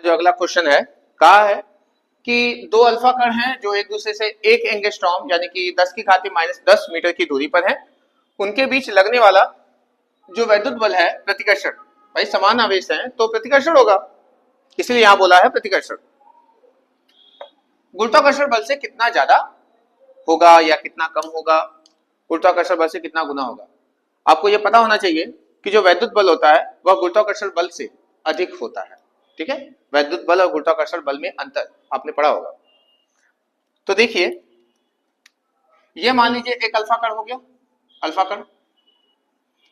जो अगला क्वेश्चन है, कहा है कि दो अल्फा कण हैं जो एक दूसरे से 1 एंगस्ट्रॉम यानी कि 10 की घात -10 मीटर की दूरी पर है। उनके बीच लगने वाला जो वैद्युत बल है प्रतिकर्षण, भाई समान आवेश है तो प्रतिकर्षण होगा, इसलिए यहां बोला है प्रतिकर्षण। गुरुत्वाकर्षण बल से कितना ज्यादा होगा या कितना कम होगा, गुरुत्वाकर्षण बल से कितना गुना होगा। आपको यह पता होना चाहिए कि जो वैद्युत बल होता है वह गुरुत्वाकर्षण बल से अधिक होता है। ठीक है, वैद्युत बल और गुरुत्वाकर्षण बल में अंतर आपने पढ़ा होगा। तो देखिए, ये मान लीजिए एक अल्फा कण हो गया, अल्फा कण,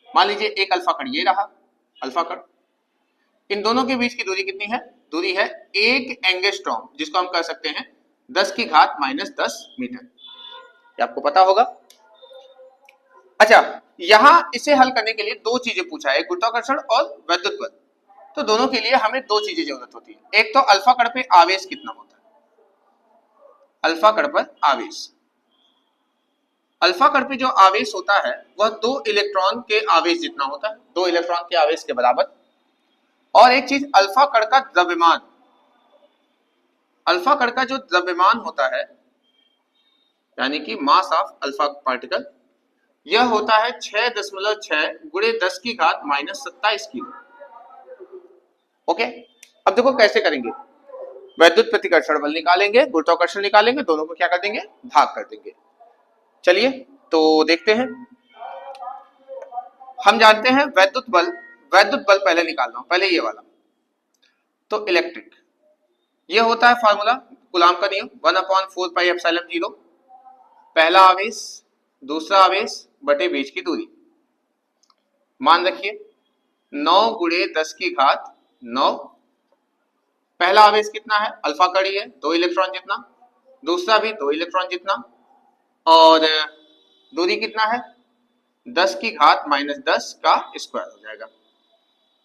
मान लीजिए एक अल्फा कण ये रहा अल्फा कण। इन दोनों के बीच की दूरी कितनी है, दूरी है 1 एंगस्ट्रॉम, जिसको हम कह सकते हैं 10 की घात -10 मीटर, ये आपको पता होगा। अच्छा, यहां इसे हल करने के लिए दो चीजें पूछा है, गुरुत्वाकर्षण और वैद्युत बल। तो दोनों के लिए हमें दो चीजें जरूरत होती है। एक तो अल्फा कण पे आवेश कितना होता है, अल्फा कण पर आवेश, अल्फा कण पे जो आवेश होता है वह 2 इलेक्ट्रॉन के आवेश जितना होता है, 2 इलेक्ट्रॉन के आवेश के बराबर। और एक चीज अल्फा कण का द्रव्यमान, अल्फा कण का जो द्रव्यमान होता है यानी कि मास ऑफ अल्फा पार्टिकल, यह होता है 6.6 गुणे 10 की घात -27 किलो। ओके, अब देखो कैसे करेंगे, वैद्युत प्रतिकर्षण बल निकालेंगे, गुरुत्वाकर्षण निकालेंगे, दोनों को क्या कर देंगे, भाग कर देंगे। चलिए तो देखते हैं। हम जानते हैं वैद्युत बल, वैद्युत बल पहले निकालना, पहले ये वाला। तो इलेक्ट्रिक, ये होता है फॉर्मूला कूलाम का नियम 1/4πε0, पहला आवेश दूसरा आवेश बटे बीच की दूरी। मान रखिए 9 गुणे 10 की घात 9, पहला आवेश कितना है, अल्फा कड़ी है 2 इलेक्ट्रॉन जितना, दूसरा भी 2 इलेक्ट्रॉन जितना, और दूरी कितना है 10 की घात -10 का स्क्वायर हो जाएगा।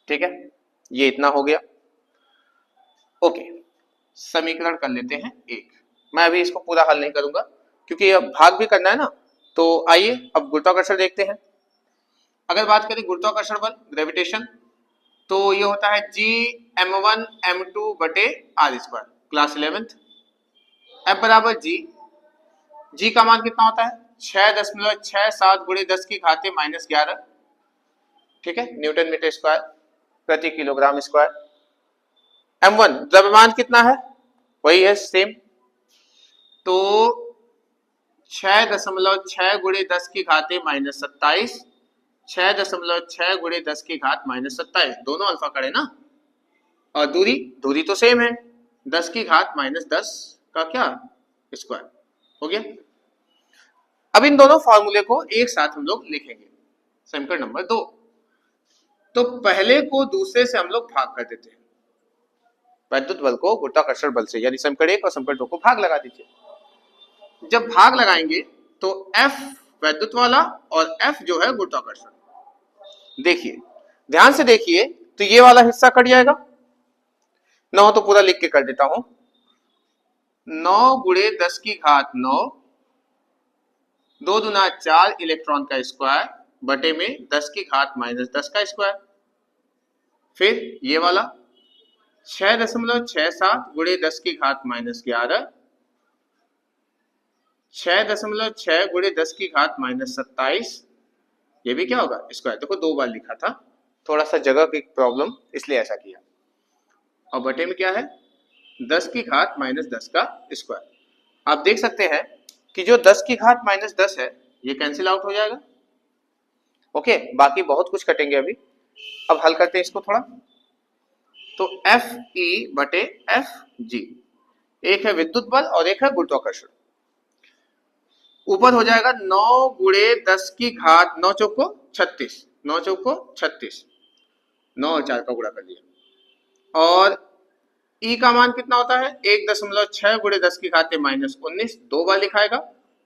ठीक है, ये इतना हो गया। ओके, समीकरण कर लेते हैं एक। मैं अभी इसको पूरा हल नहीं करूंगा क्योंकि अब भाग भी करना है ना। तो आइए अब गुरुत्वाकर्षण देखते हैं। अगर बात करें गुरुत्वाकर्षण बल, ग्रेविटेशन, तो ये होता है Gm1m2 बटे r square, class 11th। F बराबर जी का मान कितना होता है 6.67 गुणे 10 की घाते -11, ठीक है, न्यूटन मीटर स्क्वायर प्रति किलोग्राम स्क्वायर। m1 द्रव्यमान कितना है, वही है सेम, तो 6.6 गुणे 10 की घाते -27, 6.6 गुणे 10 की घात -27, दोनों अल्फा कड़े ना, और दूरी, दूरी तो सेम है 10 की घात -10 का क्या स्क्वायर हो गया। अब इन दोनों फॉर्मूले को एक साथ हम लोग लिखेंगे। समीकरण नंबर 2, तो पहले को दूसरे से हम लोग भाग कर देते हैं, वैद्युत बल को गुरुत्वाकर्षण बल से, यानी समीकरण 1 और समीकरण 2 को भाग लगा दीजिए। जब भाग लगाएंगे तो F वैद्युत वाला और F जो है गुरुत्वाकर्षण। देखिए ध्यान से देखिए, तो ये वाला हिस्सा कट जाएगा, 9 तो पूरा लिख के कर देता हूं, 9 गुणे 10 की घात 9, 2 दूना 4 इलेक्ट्रॉन का स्क्वायर बटे में 10 की घात -10 का स्क्वायर। फिर ये वाला 6.67 गुणे 10 की घात -11, 6.6 गुणे 10 की घात -27, ये भी क्या होगा स्क्वायर। देखो 2 बार लिखा था, थोड़ा सा जगह की प्रॉब्लम इसलिए ऐसा किया, और बटे में क्या है 10 की घात -10 का स्क्वायर। आप देख सकते हैं कि जो 10 की घात -10 है ये कैंसिल आउट हो जाएगा। ओके, बाकी बहुत कुछ कटेंगे अभी। अब हल करते हैं इसको थोड़ा। तो एफ ई बटे एफ जी, एक है विद्युत बल और एक है गुरुत्वाकर्षण। ऊपर हो जाएगा 9 गुणे 10 की घात 9 चौको 36, 9 चौको 36, 9 और 4 का गुणा कर दिया, और ई का मान कितना होता है 1.6 गुणे 10 की घाते -19, 2 बार लिखाएगा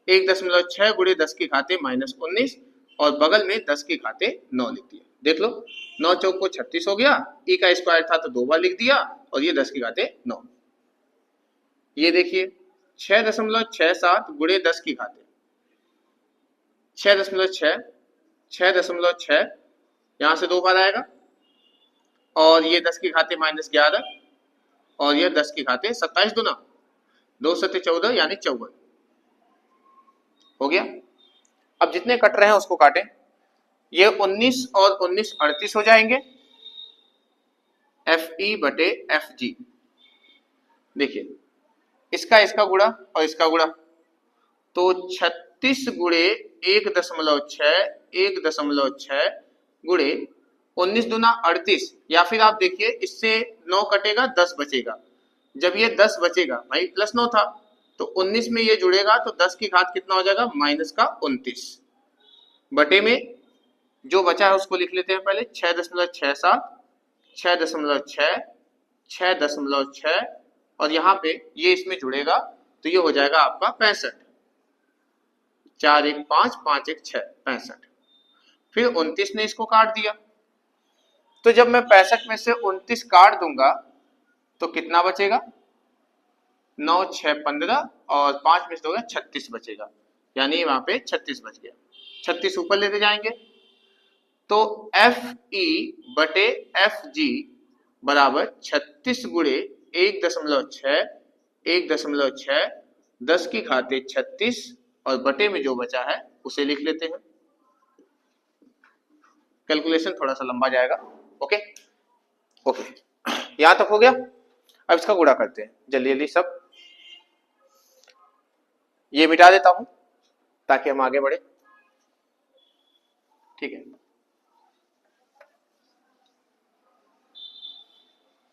1.6 गुणे 10 की घाते -19, और बगल में 10 की घाते 9 लिख दिया। देख लो 9 चौक को 36 हो गया, ई का स्क्वायर था तो 2 बार लिख दिया, और ये 10 की घाते 9। ये देखिए 6.67 गुणे 10 की घाते 6.6, 6.6 यहां से 2 बार आएगा, और ये 10 की घाते -11, और ये 10 की घात 27 दूना 2 सत्ते 14 यानी 54 हो गया। अब जितने कट रहे हैं उसको काटें। ये 19 और 19 38 हो जाएंगे, एफ ई बटे एफ जी। देखिए इसका इसका गुणा और इसका गुणा, तो 36 गुणे 1.6 1.6 गुणे 19 दूना 38, या फिर आप देखिए इससे 9 कटेगा 10 बचेगा। जब ये 10 बचेगा भाई प्लस 9 था, तो 19 में ये जुड़ेगा तो 10 की घात कितना हो जाएगा माइनस का 29 बटे में जो बचा है उसको लिख लेते हैं पहले 6.67 6.6 6.6 और यहाँ पे ये इसमें जुड़ेगा तो ये हो जाएगा आपका 65। 4 1 5 5 1 6 65। फिर 29 ने इसको काट दिया, तो जब मैं 65 में से 29 काट दूंगा तो कितना बचेगा 9 6 15 और 5 में से होगा 36 बचेगा, यानी वहां पे 36 बच गया। 36 ऊपर लेते जाएंगे तो एफ ई बटे एफ जी बराबर 36 गुणे 1.6 1.6 10 की घात 36 और बटे में जो बचा है उसे लिख लेते हैं। कैलकुलेशन थोड़ा सा लंबा जाएगा। ओके ओके, यहां तक हो गया। अब इसका गुणा करते हैं जल्दी जल्दी सब। ये मिटा देता हूं ताकि हम आगे बढ़े। ठीक है,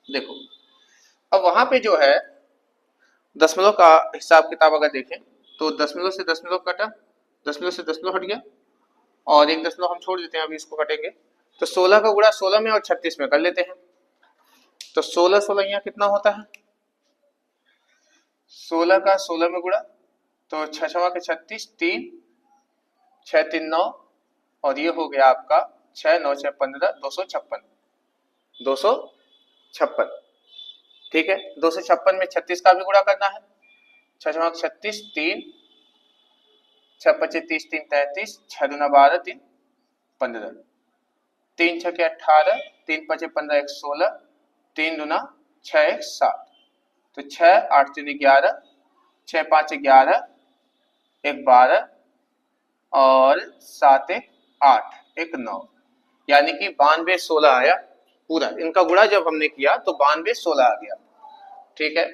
देखो अब वहां पे जो है दशमलव का हिसाब किताब अगर देखें तो दशमलव से दशमलव कटा, दशमलव से दशमलव हट गया और एक दशमलव हम छोड़ देते हैं, अभी इसको कटेंगे तो 16 का गुणा 16 में और 36 में कर लेते हैं। तो 16 16 यहाँ कितना होता है, 16 का 16 में गुणा तो 6 6 के 36 3 6 3 9 और ये हो गया आपका 6 9 6 15 256 256। ठीक है, 256 में 36 का भी गुणा करना है। 6 6 36 3 6 25 30 3 33 6 दूना 12 3 15 3 6 के 18 3 5 15 1 16 3 दूना 6 1 7 तो 6 8 3 11 6 5 11 1 12 और 7 1 8 1 9 यानी कि 92 16 आया पूरा। इनका गुणा जब हमने किया तो 92 16 आ गया। ठीक है,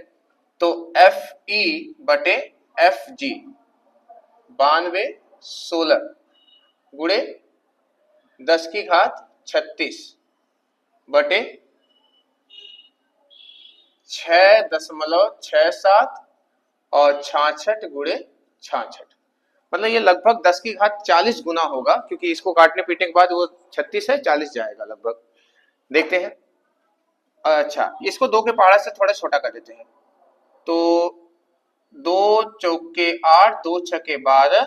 तो एफ ई बटे एफ जी 92 16 गुणे 10 की घात 36 बटे 6.67 और 66 गुणे 66, मतलब ये लगभग 10 की घात 40 गुना होगा, क्योंकि इसको काटने पीटने के बाद वो 36 है 40 जाएगा लगभग। देखते हैं। अच्छा, इसको 2 के पहाड़ा से थोड़ा छोटा कर देते हैं तो 2 चौके 8 2 छके 12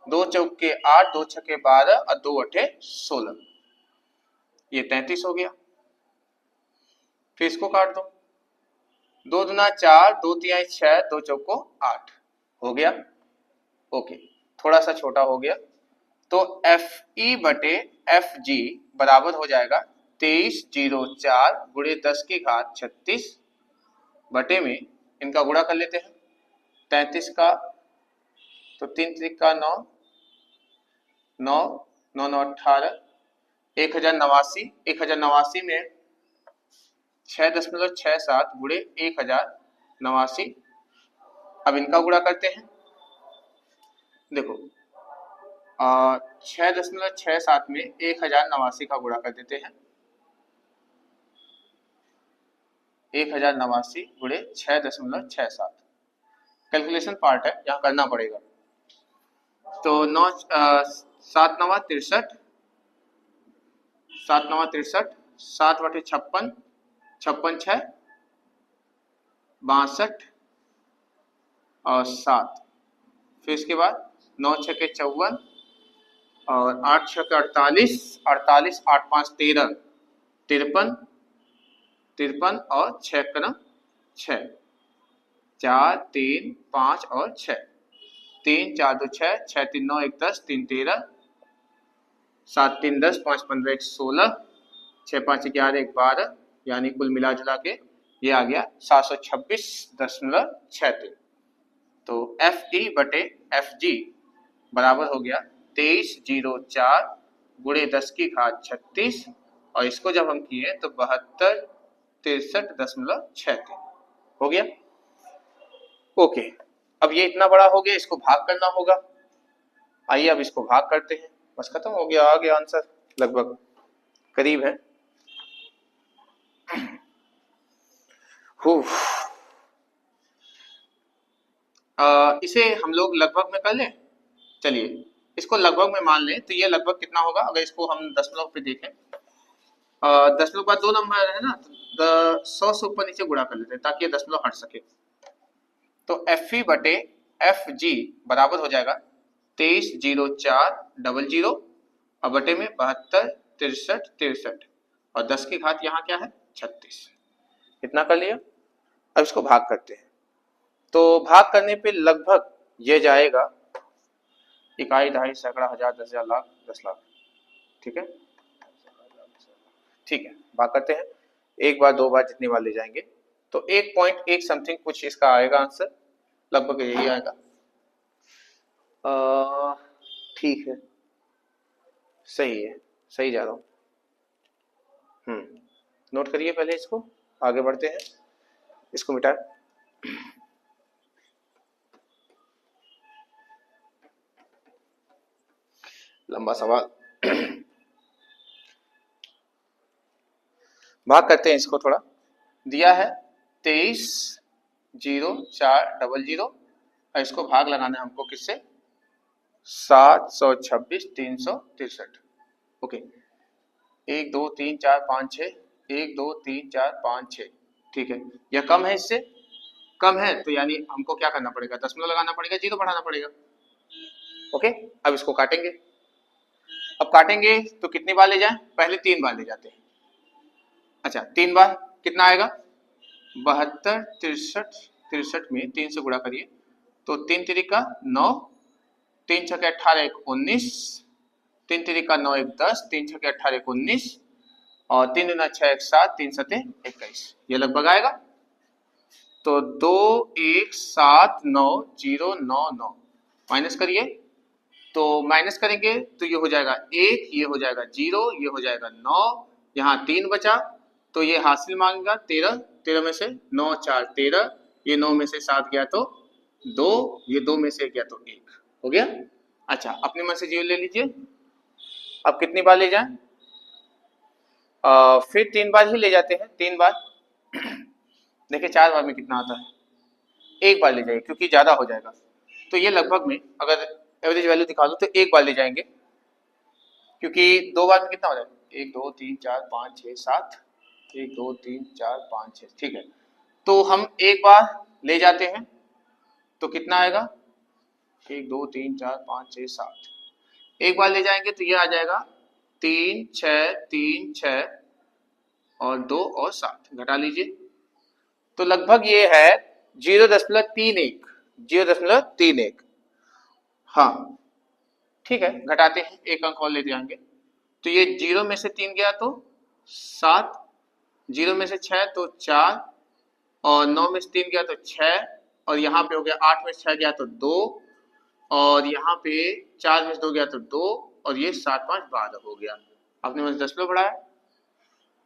2 चौके 8 2 छके 12 और 2 अठे 16, ये 33 हो गया। फिर इसको काट दो, 2 दूना 4 2 तिहाई 6 2 चौको 8 हो गया। ओके, थोड़ा सा छोटा हो गया तो एफ ई बटे एफ जी बराबर हो जाएगा 2304 गुणे 10 की घात 36 बटे में इनका गुणा कर लेते हैं 33 का तो 3 3 का 9 9 9 9 18 1089 1089 में 6.67 गुणे 1089। अब इनका गुणा करते हैं। देखो 6.67 में 1089 का गुणा कर देते हैं। 1089 गुणे 6.67 कैलकुलेशन पार्ट है, यहाँ करना पड़ेगा। तो 9 7 9 63 7 9 63 7 बटे 56 56 6 62 और 7, फिर इसके बाद 9 6 के 54 और 8 6 के 48 48 8 5 13 53 53 और 6 क्रम 6 4 3 5 और 6 3 4 2 6 6 3 9 1 10 3 13 7 3 10 5 15 1 16 6 5 11 1 12 यानी कुल मिला जुला के ये आ गया 726.63। तो FE बटे FG बराबर हो गया 2304 गुणे 10 की घात 36, और इसको जब हम किए तो 7263.63 हो गया। ओके, अब ये इतना बड़ा हो गया, इसको भाग करना होगा। आइए अब इसको भाग करते हैं, बस खत्म हो गया, आ गया आंसर, लगभग करीब है। इसे हम लोग लगभग में कर लें। चलिए इसको लगभग में मान लें, तो ये लगभग कितना होगा अगर इसको हम दशमलव पे देखें। दशमलव के बाद 2 नंबर है ना, तो 100 से ऊपर नीचे गुणा कर लेते हैं ताकि ये दशमलव हट सके। तो FE बटे FG बराबर हो जाएगा 230400 और बटे में 726363 और 10 की घात यहाँ क्या है 36। इतना कर लिया। अब इसको भाग करते हैं, तो भाग करने पे लगभग ये जाएगा इकाई, दहाई, सैकड़ा, हजार, 10,000, लाख, 10 लाख। ठीक है, ठीक है, भाग करते हैं। एक बार, दो बार, जितनी बार ले जाएंगे तो 1.1 समथिंग कुछ इसका आएगा आंसर, लगभग यही आएगा। ठीक है, सही है, सही जा रहा हूँ। नोट करिए पहले इसको, आगे बढ़ते हैं। इसको मिटाएं। लंबा सवाल। भाग करते हैं इसको थोड़ा। दिया है 230400 और इसको भाग लगाना है हमको किससे, 726.363। ओके, 1 2 3 4 5 6, 1 2 3 4 5 6। ठीक है, यह कम है, इससे कम है, तो यानी हमको क्या करना पड़ेगा, दशमलव लगाना पड़ेगा, 0 बढ़ाना पड़ेगा। ओके, अब इसको काटेंगे। अब काटेंगे तो कितनी बार ले जाएं, पहले 3 बार ले जाते हैं। अच्छा, 3 बार कितना आएगा, 72 63 में 3 से गुणा करिए तो 3 तिरिका 9, 3 छके 18 1 19, 3 तिरिका 9 1 10, 3 छके 18 1 19 और 3 दूना 6 1 7, 3 सते 21। ये लगभग आएगा। तो 2179099 माइनस करिए, तो माइनस करेंगे तो ये हो जाएगा 1, ये हो जाएगा 0, ये हो जाएगा 9, यहाँ 3 बचा तो ये हासिल मांगेगा 13, 13 में से 9 4 13, ये 9 में से 7 गया तो 2, ये 2 में से गया तो 1 हो गया। अच्छा, अपने मन से 0 ले लीजिए। अब कितनी बार ले जाएं, फिर 3 बार ही ले जाते हैं, 3 बार। देखिए 4 बार में कितना आता है, 1 बार ले जाइए क्योंकि ज्यादा हो जाएगा। तो ये लगभग में अगर एवरेज वैल्यू दिखा दो तो 1 बार ले जाएंगे, क्योंकि 2 बार में कितना हो जाएगा, 1 2 3 4 5 6 7, 1 2 3 4 5 6। ठीक है, तो हम 1 बार ले जाते हैं तो कितना आएगा, 1 2 3 4 5 6 7। 1 बार ले जाएंगे तो ये आ जाएगा 3 6 3 6 और 2 और 7, घटा लीजिए तो लगभग ये है 0.31, 0.31। हाँ ठीक है, घटाते हैं, एक अंक और ले जाएंगे तो ये 0 में से 3 गया तो 7, 0 में से 6 तो 4 और 9 में से 3 गया तो 6 और यहाँ पे हो गया 8 में से 6 गया तो 2 और यहाँ पे 4 में से 2 गया तो 2 और ये 7 5 12 हो गया। आपने मुझे दशमलव बढ़ाया,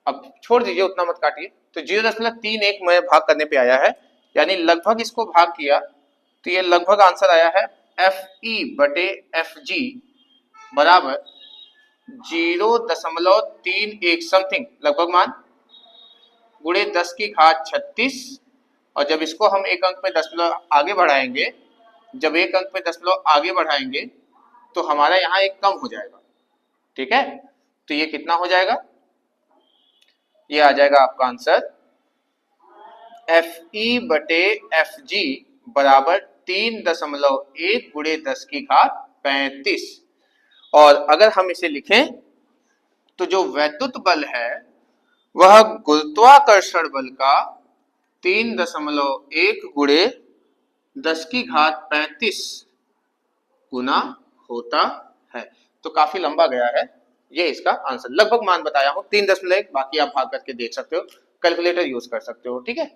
अब छोड़ दीजिए, उतना मत काटिए। तो 0.31 में भाग करने पे आया है, यानी लगभग इसको भाग किया तो ये लगभग आंसर आया है FE बटे FG बराबर 0.31 समथिंग, लगभग मान, गुणे 10 की घात 36। और जब इसको हम एक अंक में दशमलव आगे बढ़ाएंगे, जब एक अंक में दशमलव आगे बढ़ाएंगे तो हमारा यहाँ एक कम हो जाएगा। ठीक है, तो ये कितना हो जाएगा, ये आ जाएगा आपका आंसर FE बटे FG बराबर 3.1 गुणे 10 की घात 35। और अगर हम इसे लिखें तो जो वैद्युत बल है वह गुरुत्वाकर्षण बल का 3.1 गुणे 10 की घात 35 गुना होता है। तो काफी लंबा गया है, ये इसका आंसर, लगभग मान बताया हूं 3.1, बाकी आप भाग करके देख सकते हो। कैलकुलेटर यूज कर सकते हो, ठीक है।